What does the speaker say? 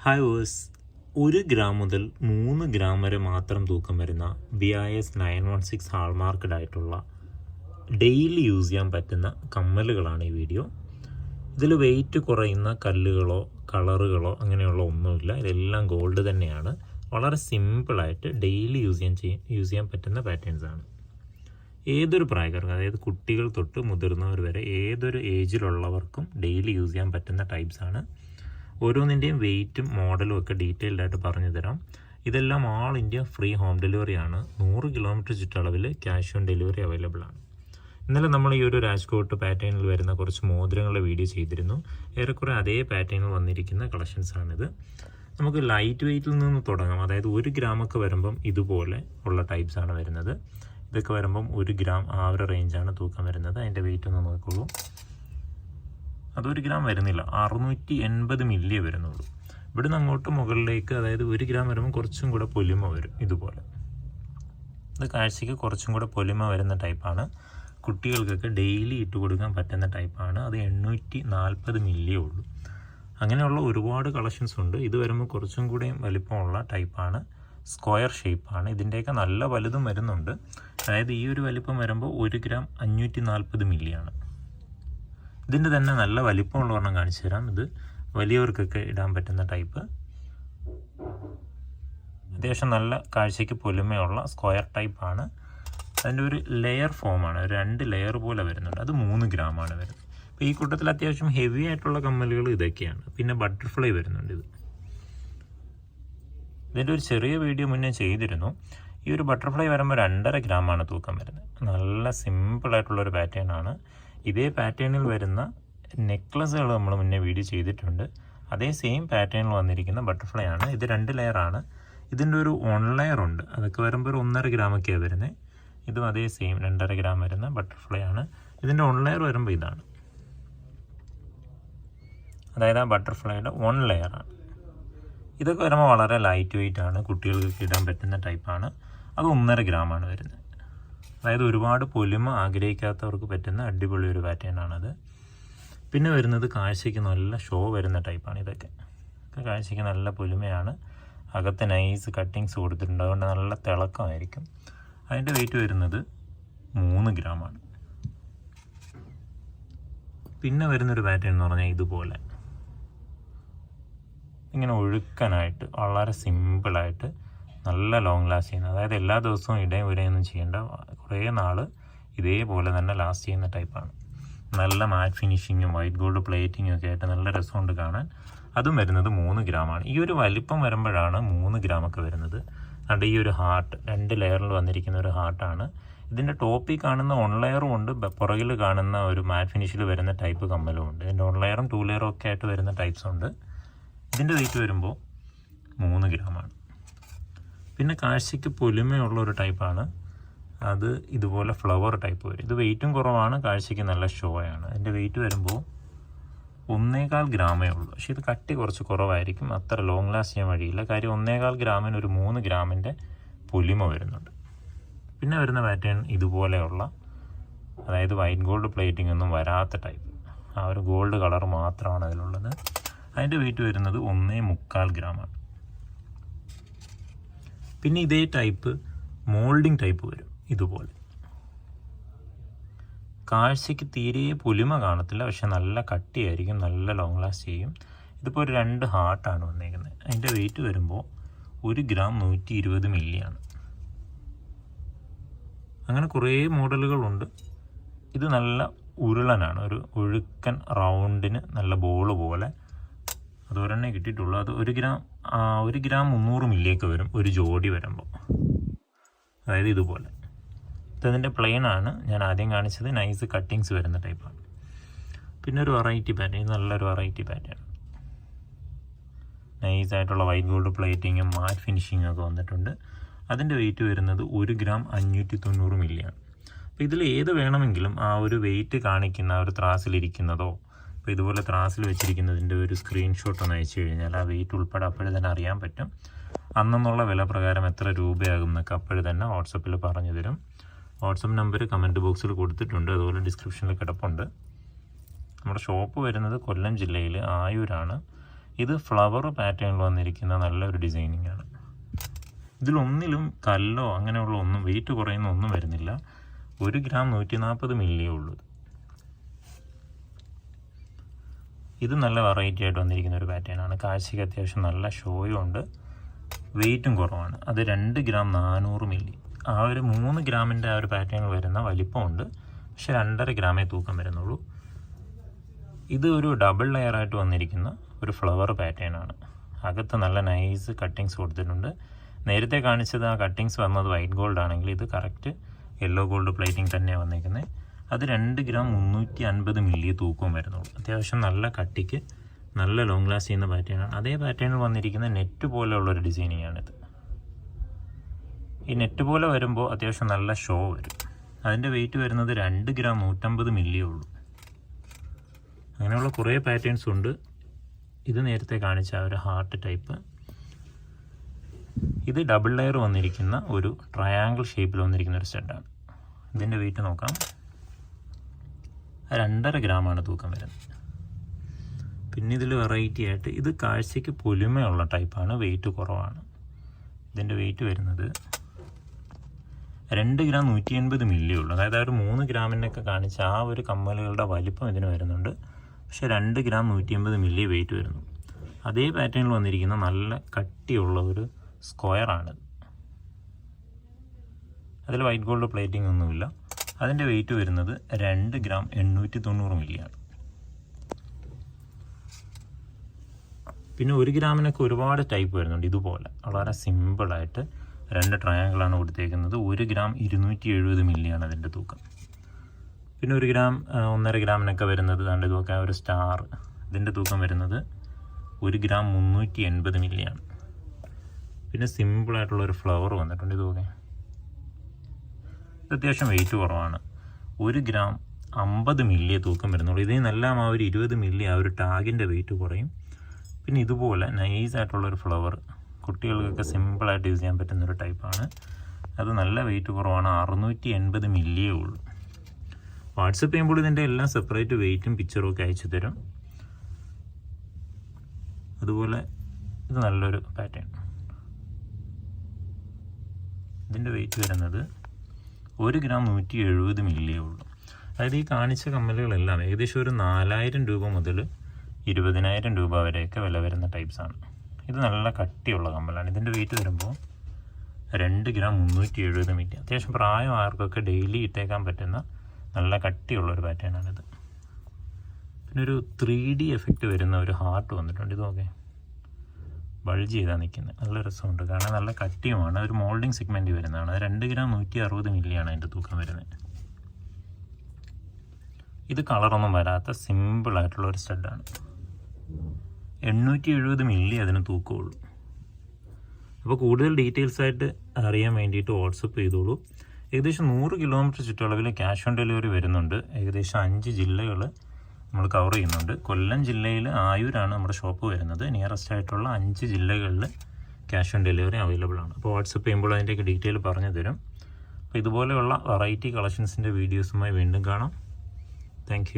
Hi verse, 1 gram മുതൽ 3 gram വരെ മാത്രം തൂക്കം വരുന്ന BIS 916 ഹാൾമാർക്കഡ് ആയിട്ടുള്ള ഡെയിലി യൂസ് ചെയ്യാൻ പറ്റുന്ന കമ്മലുകളാണ് ഈ വീഡിയോ. ഇതിൽ വെയിറ്റ് കുറയുന്ന കല്ലുകളോ കളറുകളോ അങ്ങനെയുള്ള ഒന്നുമില്ല. ഇതെല്ലാം ഗോൾഡ് തന്നെയാണ്. വളരെ സിമ്പിളായിട്ട് ഡെയിലി യൂസ് ചെയ്യാൻ പറ്റുന്ന പാറ്റേൺസാണ്. ഏതൊരു പ്രായക്കാർക്കും, അതായത് കുട്ടികൾ തൊട്ട് മുതിർന്നവർ വരെ ഏതൊരു ഏജിലുള്ളവർക്കും ഡെയിലി യൂസ് ചെയ്യാൻ പറ്റുന്ന ടൈപ്സാണ്. ഓരോന്നിൻ്റെയും വെയിറ്റും മോഡലും ഒക്കെ ഡീറ്റെയിൽഡ് ആയിട്ട് പറഞ്ഞു തരാം. ഇതെല്ലാം ആൾ ഇന്ത്യ ഫ്രീ ഹോം ഡെലിവറി ആണ്. 100 കിലോമീറ്റർ ചുറ്റളവിൽ ക്യാഷ് ഓൺ ഡെലിവറി അവൈലബിൾ ആണ്. ഇന്നലെ നമ്മൾ ഈ ഒരു രാജ്കോട്ട് പാറ്റേണിൽ വരുന്ന കുറച്ച് മോതിരങ്ങളുടെ വീഡിയോ ചെയ്തിരുന്നു. ഏറെക്കുറെ അതേ പാറ്റേണിൽ വന്നിരിക്കുന്ന കളക്ഷൻസാണിത്. നമുക്ക് ലൈറ്റ് വെയിറ്റിൽ നിന്ന് തുടങ്ങാം. അതായത് 1 ഗ്രാമൊക്കെ വരുമ്പം ഇതുപോലെ ഉള്ള ടൈപ്സാണ് വരുന്നത്. ഇതൊക്കെ വരുമ്പം 1 ഗ്രാം ആ ഒരു റേഞ്ചാണ് തൂക്കം വരുന്നത്. അതിൻ്റെ വെയിറ്റ് ഒന്ന് നോക്കിക്കോളൂ. അത് 1 ഗ്രാം വരുന്നില്ല, 680 മില്ലിയേ വരുന്നുള്ളൂ. ഇവിടുന്ന് അങ്ങോട്ട് മുകളിലേക്ക്, അതായത് 1 ഗ്രാം വരുമ്പോൾ കുറച്ചും കൂടെ പൊലിമ വരും. ഇതുപോലെ ഇത് കാഴ്ചയ്ക്ക് കുറച്ചും കൂടെ പൊലിമ വരുന്ന ടൈപ്പാണ്. കുട്ടികൾക്കൊക്കെ ഡെയിലി ഇട്ട് കൊടുക്കാൻ പറ്റുന്ന ടൈപ്പാണ്. അത് 840 മില്ലിയേ ഉള്ളൂ. അങ്ങനെയുള്ള ഒരുപാട് കളക്ഷൻസ് ഉണ്ട്. ഇത് വരുമ്പോൾ കുറച്ചും കൂടെയും വലിപ്പമുള്ള ടൈപ്പാണ്. സ്ക്വയർ ഷേപ്പാണ്. ഇതിൻ്റെയൊക്കെ നല്ല വലുതും വരുന്നുണ്ട്. അതായത് ഈ ഒരു വലിപ്പം വരുമ്പോൾ 1 ഗ്രാം 540 മില്ലിയാണ്. ഇതിൻ്റെ തന്നെ നല്ല വലിപ്പമുള്ള ഒരെണ്ണം കാണിച്ചു തരാം. ഇത് വലിയവർക്കൊക്കെ ഇടാൻ പറ്റുന്ന ടൈപ്പ്. അത്യാവശ്യം നല്ല കാഴ്ചയ്ക്ക് പൊലിമയുള്ള സ്ക്വയർ ടൈപ്പാണ്. അതിൻ്റെ ഒരു ലെയർ ഫോമാണ്, 2 ലെയർ പോലെ വരുന്നുണ്ട്. അത് 3 ഗ്രാമാണ് വരുന്നത്. അപ്പോൾ ഈ കൂട്ടത്തിൽ അത്യാവശ്യം ഹെവി ആയിട്ടുള്ള കമ്മലുകൾ ഇതൊക്കെയാണ്. പിന്നെ ബട്ടർഫ്ലൈ വരുന്നുണ്ട്. ഇതിൻ്റെ ഒരു ചെറിയ വീഡിയോ മുന്നേ ചെയ്തിരുന്നു. ഈ ഒരു ബട്ടർഫ്ലൈ വരുമ്പോൾ 2.5 ഗ്രാമാണ് തൂക്കം വരുന്നത്. നല്ല സിമ്പിളായിട്ടുള്ളൊരു പാറ്റേൺ ആണ്. ഇതേ പാറ്റേണിൽ വരുന്ന നെക്ലസുകൾ നമ്മൾ മുന്നേ വീഡിയോ ചെയ്തിട്ടുണ്ട്. അതേ സെയിം പാറ്റേണിൽ വന്നിരിക്കുന്ന ബട്ടർഫ്ലൈ ആണ്. ഇത് 2 ലെയറാണ്. ഇതിൻ്റെ ഒരു 1 ലെയർ ഉണ്ട്. അതൊക്കെ വരുമ്പോൾ ഒരു 1.5 ഗ്രാമൊക്കെയാണ് വരുന്നത്. ഇതും അതേ സെയിം 2.5 ഗ്രാം വരുന്ന ബട്ടർഫ്ലൈ ആണ്. ഇതിൻ്റെ 1 ലെയർ വരുമ്പോൾ ഇതാണ്. അതായത് ആ ബട്ടർഫ്ലൈയുടെ 1 ലെയറാണ്. ഇതൊക്കെ വരുമ്പോൾ വളരെ ലൈറ്റ് വെയിറ്റ് ആണ്. കുട്ടികൾക്ക് ഇടാൻ പറ്റുന്ന ടൈപ്പാണ്. അത് 1.5 ഗ്രാമാണ് വരുന്നത്. അതായത് ഒരുപാട് പൊലിമ ആഗ്രഹിക്കാത്തവർക്ക് പറ്റുന്ന അടിപൊളി ഒരു പാറ്റേൺ ആണത്. പിന്നെ വരുന്നത് കാഴ്ചയ്ക്ക് നല്ല ഷോ വരുന്ന ടൈപ്പാണ്. ഇതൊക്കെ കാഴ്ചയ്ക്ക് നല്ല പൊലിമയാണ്. അകത്ത് നൈസ് കട്ടിങ്സ് കൊടുത്തിട്ടുണ്ട്. അതുകൊണ്ട് നല്ല തിളക്കമായിരിക്കും. അതിൻ്റെ വെയിറ്റ് വരുന്നത് 3 ഗ്രാമാണ്. പിന്നെ വരുന്നൊരു പാറ്റേൺ എന്ന് പറഞ്ഞാൽ ഇതുപോലെ ഇങ്ങനെ ഒഴുക്കനായിട്ട് വളരെ സിമ്പിളായിട്ട് നല്ല ലോങ് ലാസ്റ്റ് ചെയ്യുന്നത്. അതായത് എല്ലാ ദിവസവും ഇടയും വരെയൊന്നും ചെയ്യേണ്ട, കുറേ നാൾ ഇതേപോലെ തന്നെ ലാസ്റ്റ് ചെയ്യുന്ന ടൈപ്പാണ്. നല്ല മാറ്റ് ഫിനിഷിങ്ങും വൈറ്റ് ഗോൾഡ് പ്ലേറ്റിങ്ങും ഒക്കെ ആയിട്ട് നല്ല രസമുണ്ട് കാണാൻ. അതും വരുന്നത് 3 ഗ്രാമാണ്. ഈ ഒരു വലിപ്പം വരുമ്പോഴാണ് 3 ഗ്രാമൊക്കെ വരുന്നത്. അതുകൊണ്ട് ഈ ഒരു ഹാർട്ട് 2 ലെയറിൽ വന്നിരിക്കുന്ന ഒരു ഹാർട്ടാണ്. ഇതിൻ്റെ ടോപ്പിൽ കാണുന്ന 1 ലെയറും ഉണ്ട്, പുറകിൽ കാണുന്ന ഒരു മാറ്റ് ഫിനിഷിൽ വരുന്ന ടൈപ്പ് കമ്മലും ഉണ്ട്. ഇതിൻ്റെ 1 ലെയറും 2 ലെയറും ഒക്കെ ആയിട്ട് വരുന്ന ടൈപ്സ് ഉണ്ട്. ഇതിൻ്റെ വെയിറ്റ് വരുമ്പോൾ 3 ഗ്രാമാണ്. പിന്നെ കാഴ്ചയ്ക്ക് പൊലിമയുള്ള ഒരു ടൈപ്പാണ്. അത് ഇതുപോലെ ഫ്ലവർ ടൈപ്പ് വരും. ഇത് വെയിറ്റും കുറവാണ്, കാഴ്ചയ്ക്ക് നല്ല ഷോയാണ്. അതിൻ്റെ വെയിറ്റ് വരുമ്പോൾ 1.25 ഗ്രാമേ ഉള്ളൂ. പക്ഷേ ഇത് കട്ടി കുറച്ച് കുറവായിരിക്കും. അത്ര ലോങ് ലാസ്റ്റ് ചെയ്യാൻ വഴിയില്ല. കാര്യം 1.25 ഗ്രാമിന് ഒരു 3 ഗ്രാമിൻ്റെ പൊലിമ വരുന്നുണ്ട്. പിന്നെ വരുന്ന പാറ്റേൺ ഇതുപോലെയുള്ള, അതായത് വൈറ്റ് ഗോൾഡ് പ്ലേറ്റിംഗ് ഒന്നും വരാത്ത ടൈപ്പ്. ആ ഒരു ഗോൾഡ് കളർ മാത്രമാണ് അതിലുള്ളത്. അതിൻ്റെ വെയിറ്റ് വരുന്നത് 1.25 ഗ്രാമാണ്. പിന്നെ ഇതേ ടൈപ്പ് മോൾഡിങ് ടൈപ്പ് വരും. ഇതുപോലെ കാഴ്ചയ്ക്ക് തീരെ പൊലിമ കാണത്തില്ല, പക്ഷെ നല്ല കട്ടിയായിരിക്കും, നല്ല ലോങ് ലാസ്റ്റ് ചെയ്യും. ഇതിപ്പോൾ ഒരു 2 ഹാർട്ടാണ് വന്നേക്കുന്നത്. അതിൻ്റെ വെയിറ്റ് വരുമ്പോൾ 1 ഗ്രാം 120 മില്ലിയാണ്. അങ്ങനെ കുറേ മോഡലുകളുണ്ട്. ഇത് നല്ല ഉരുളനാണ്, ഒരു ഒഴുക്കൻ റൗണ്ടിന് നല്ല ബോൾ പോലെ. അത് ഒരെണ്ണേ കിട്ടിയിട്ടുള്ളൂ. അത് 1 ഗ്രാം 300 മില്ലിയൊക്കെ വരും ഒരു ജോഡി വരുമ്പോൾ. അതായത് ഇതുപോലെ. ഇതതിൻ്റെ പ്ലെയിൻ ആണ്. ഞാൻ ആദ്യം കാണിച്ചത് നൈസ് കട്ടിങ്സ് വരുന്ന ടൈപ്പാണ്. പിന്നെ ഒരു വെറൈറ്റി പാറ്റേൺ, നല്ലൊരു വെറൈറ്റി പാറ്റേൺ. നൈസായിട്ടുള്ള വൈറ്റ് ഗോൾഡ് പ്ലേറ്റിങ്ങും മാറ്റ് ഫിനിഷിങ്ങും ഒക്കെ വന്നിട്ടുണ്ട്. അതിൻ്റെ വെയിറ്റ് വരുന്നത് 1 ഗ്രാം 590 മില്ലിയാണ്. അപ്പോൾ ഇതിൽ ഏത് വേണമെങ്കിലും ആ ഒരു വെയിറ്റ് കാണിക്കുന്ന ആ ഒരു ത്രാസിലിരിക്കുന്നതോ, അപ്പോൾ ഇതുപോലെ ത്രാസിൽ വെച്ചിരിക്കുന്നതിൻ്റെ ഒരു സ്ക്രീൻഷോട്ട് ഒന്ന് അയച്ചു കഴിഞ്ഞാൽ ആ വെയിറ്റ് ഉൾപ്പെടെ അപ്പോഴും തന്നെ അറിയാൻ പറ്റും. അന്നുള്ള വില പ്രകാരം എത്ര രൂപയാകും എന്നൊക്കെ അപ്പോഴും തന്നെ വാട്സപ്പിൽ പറഞ്ഞു തരും. വാട്സപ്പ് നമ്പർ കമൻറ്റ് ബോക്സിൽ കൊടുത്തിട്ടുണ്ട്, അതുപോലെ ഡിസ്ക്രിപ്ഷനിൽ കിടപ്പുണ്ട്. നമ്മുടെ ഷോപ്പ് വരുന്നത് കൊല്ലം ജില്ലയിൽ ആയൂരാണ്. ഇത് ഫ്ലവർ പാറ്റേണിൽ വന്നിരിക്കുന്ന നല്ലൊരു ഡിസൈനിങ് ആണ്. ഇതിലൊന്നിലും കല്ലോ അങ്ങനെയുള്ള ഒന്നും വെയിറ്റ് കുറയുന്ന ഒന്നും വരുന്നില്ല. 1 ഗ്രാം 140 മില്ലിയേ ഉള്ളൂ. ഇത് നല്ല വെറൈറ്റി ആയിട്ട് വന്നിരിക്കുന്ന ഒരു പാറ്റേൺ ആണ്. കാഴ്ചയ്ക്ക് അത്യാവശ്യം നല്ല ഷോയും ഉണ്ട്, വെയിറ്റും കുറവാണ്. അത് 2 ഗ്രാം 400 മില്ലി. ആ ഒരു 3 ഗ്രാമിൻ്റെ ആ ഒരു പാറ്റേണിൽ വരുന്ന വലിപ്പമുണ്ട്, പക്ഷെ 2.5 ഗ്രാമേ തൂക്കം വരുന്നുള്ളൂ. ഇത് ഒരു ഡബിൾ ലെയറായിട്ട് വന്നിരിക്കുന്ന ഒരു ഫ്ലവർ പാറ്റേൺ ആണ്. അകത്ത് നല്ല നൈസ് കട്ടിങ്സ് കൊടുത്തിട്ടുണ്ട്. നേരത്തെ കാണിച്ചത് ആ കട്ടിങ്സ് വന്നത് വൈറ്റ് ഗോൾഡ് ആണെങ്കിൽ ഇത് കറക്റ്റ് യെല്ലോ ഗോൾഡ് പ്ലേറ്റിംഗ് തന്നെയാണ് വന്നിരിക്കുന്നത്. അത് 2 ഗ്രാം 350 മില്ലി തൂക്കവും വരുന്നുള്ളൂ. അത്യാവശ്യം നല്ല കട്ടിക്ക് നല്ല ലോങ് ലാസ്റ്റ് ചെയ്യുന്ന പാറ്റേൺ ആണ്. അതേ പാറ്റേണിൽ വന്നിരിക്കുന്ന നെറ്റ് പോലെയുള്ളൊരു ഡിസൈനിങ് ആണിത്. ഈ നെറ്റ് പോലെ വരുമ്പോൾ അത്യാവശ്യം നല്ല ഷോ വരും. അതിൻ്റെ വെയിറ്റ് വരുന്നത് 2 ഗ്രാം 150 മില്ലിയേ ഉള്ളൂ. അങ്ങനെയുള്ള കുറേ പാറ്റേൺസ് ഉണ്ട്. ഇത് നേരത്തെ കാണിച്ച ഒരു ഹാർട്ട് ടൈപ്പ്. ഇത് ഡബിൾ ലെയർ വന്നിരിക്കുന്ന ഒരു ട്രയാങ്കിൾ ഷേപ്പിൽ വന്നിരിക്കുന്ന ഒരു സ്റ്റഡാണ്. ഇതിൻ്റെ വെയിറ്റ് നോക്കാം, 2.5 ഗ്രാമാണ് തൂക്കം വരുന്നത്. പിന്നെ ഇതിൽ വെറൈറ്റി ആയിട്ട് ഇത് കാഴ്ചയ്ക്ക് പൊലിമയുള്ള ടൈപ്പാണ്, വെയിറ്റ് കുറവാണ്. ഇതിൻ്റെ വെയിറ്റ് വരുന്നത് 2 ഗ്രാം 180 മില്ലി ഉള്ളൂ. അതായത് ആ ഒരു 3 ഗ്രാമിനൊക്കെ കാണിച്ച ആ ഒരു കമ്മലുകളുടെ വലിപ്പം ഇതിന് വരുന്നുണ്ട്, പക്ഷേ 2 ഗ്രാം 180 മില്ലി വെയിറ്റ് വരുന്നു. അതേ പാറ്റേണിൽ വന്നിരിക്കുന്ന നല്ല കട്ടിയുള്ള ഒരു സ്ക്വയറാണ്. അതിൽ വൈറ്റ് ഗോൾഡ് പ്ലേറ്റിംഗ് ഒന്നുമില്ല. അതിൻ്റെ വെയിറ്റ് വരുന്നത് 2 ഗ്രാം 890 മില്ലിയാണ്. പിന്നെ 1 ഗ്രാമിനൊക്കെ ഒരുപാട് ടൈപ്പ് വരുന്നുണ്ട്. ഇതുപോലെ വളരെ സിമ്പിളായിട്ട് 2 ട്രയാങ്കിളാണ് കൊടുത്തേക്കുന്നത്. 1 ഗ്രാം 270 മില്ലിയാണ് അതിൻ്റെ തൂക്കം. പിന്നെ 1 ഗ്രാം 1.5 ഗ്രാമിനൊക്കെ വരുന്നത് കണ്ട് നോക്കാം, ഒരു സ്റ്റാർ. ഇതിൻ്റെ തൂക്കം വരുന്നത് 1 ഗ്രാം 380 മില്ലിയാണ്. പിന്നെ സിമ്പിളായിട്ടുള്ളൊരു ഫ്ലവർ വന്നിട്ടുണ്ട്. ഇത് നോക്കാം, ഇത് അത്യാവശ്യം വെയിറ്റ് കുറവാണ്. 1 ഗ്രാം 50 മില്ലിയെ തൂക്കം വരുന്നുള്ളൂ. ഇതിൽ നിന്നെല്ലാം ആ ഒരു 20 മില്ലി ആ ഒരു ടാഗിൻ്റെ വെയിറ്റ് കുറയും. പിന്നെ ഇതുപോലെ നൈസായിട്ടുള്ളൊരു ഫ്ലവർ കുട്ടികൾക്കൊക്കെ സിമ്പിളായിട്ട് യൂസ് ചെയ്യാൻ പറ്റുന്നൊരു ടൈപ്പാണ്. അത് നല്ല വെയിറ്റ് കുറവാണ്, 680 മില്ലിയേ ഉള്ളൂ. വാട്സപ്പ് ചെയ്യുമ്പോൾ ഇതിൻ്റെ എല്ലാം സെപ്പറേറ്റ് വെയിറ്റും പിക്ചറും ഒക്കെ അയച്ചു തരും. അതുപോലെ ഇത് നല്ലൊരു പാറ്റേൺ. ഇതിൻ്റെ വെയിറ്റ് വരുന്നത് 1 ഗ്രാം 170 മില്ലിയേ ഉള്ളൂ. അതായത് ഈ കാണിച്ച കമ്മലുകളെല്ലാം ഏകദേശം ഒരു 4000 രൂപ മുതൽ 20,000 രൂപ വരെയൊക്കെ വില വരുന്ന ടൈപ്സാണ്. ഇത് നല്ല കട്ടിയുള്ള കമ്മലാണ്. ഇതിൻ്റെ വെയിറ്റ് വരുമ്പോൾ 2 ഗ്രാം 370 മില്ലി. അത്യാവശ്യം പ്രായം ആർക്കൊക്കെ ഡെയിലി ഇട്ടേക്കാൻ പറ്റുന്ന നല്ല കട്ടിയുള്ളൊരു പാറ്റേണാണിത്. പിന്നെ ഒരു 3D എഫക്റ്റ് വരുന്ന ഒരു ഹാർട്ട് വന്നിട്ടുണ്ട്. ഇതൊക്കെ ബൾജ് ചെയ്താൽ നിൽക്കുന്നത് നല്ല രസമുണ്ട്. കാരണം നല്ല കട്ടിയുമാണ്. ഒരു മോൾഡിങ് സെഗ്മെൻറ്റ് വരുന്നതാണ്. 2 ഗ്രാം 160 മില്ലിയാണ് അതിൻ്റെ തൂക്കം വരുന്നത്. ഇത് കളറൊന്നും വരാത്ത സിമ്പിളായിട്ടുള്ള ഒരു സ്റ്റഡാണ്. 870 മില്ലി അതിന് തൂക്കമുള്ളൂ. അപ്പോൾ കൂടുതൽ ഡീറ്റെയിൽസ് ആയിട്ട് അറിയാൻ വേണ്ടിയിട്ട് വാട്സപ്പ് ചെയ്തോളൂ. ഏകദേശം 100 കിലോമീറ്റർ ചുറ്റളവിൽ ക്യാഷ് ഓൺ ഡെലിവറി വരുന്നുണ്ട്. ഏകദേശം 5 ജില്ലകൾ നമ്മൾ കവർ ചെയ്യുന്നുണ്ട്. കൊല്ലം ജില്ലയിൽ ആയൂരാണ് നമ്മുടെ ഷോപ്പ് വരുന്നത്. നിയറസ്റ്റ് ആയിട്ടുള്ള 5 ജില്ലകളിൽ ക്യാഷ് ഓൺ ഡെലിവറി അവൈലബിൾ ആണ്. അപ്പോൾ വാട്സപ്പ് ചെയ്യുമ്പോൾ അതിൻ്റെയൊക്കെ ഡീറ്റെയിൽ പറഞ്ഞു തരും. അപ്പോൾ ഇതുപോലെയുള്ള വെറൈറ്റി കളക്ഷൻസിൻ്റെ വീഡിയോസുമായി വീണ്ടും കാണാം. താങ്ക്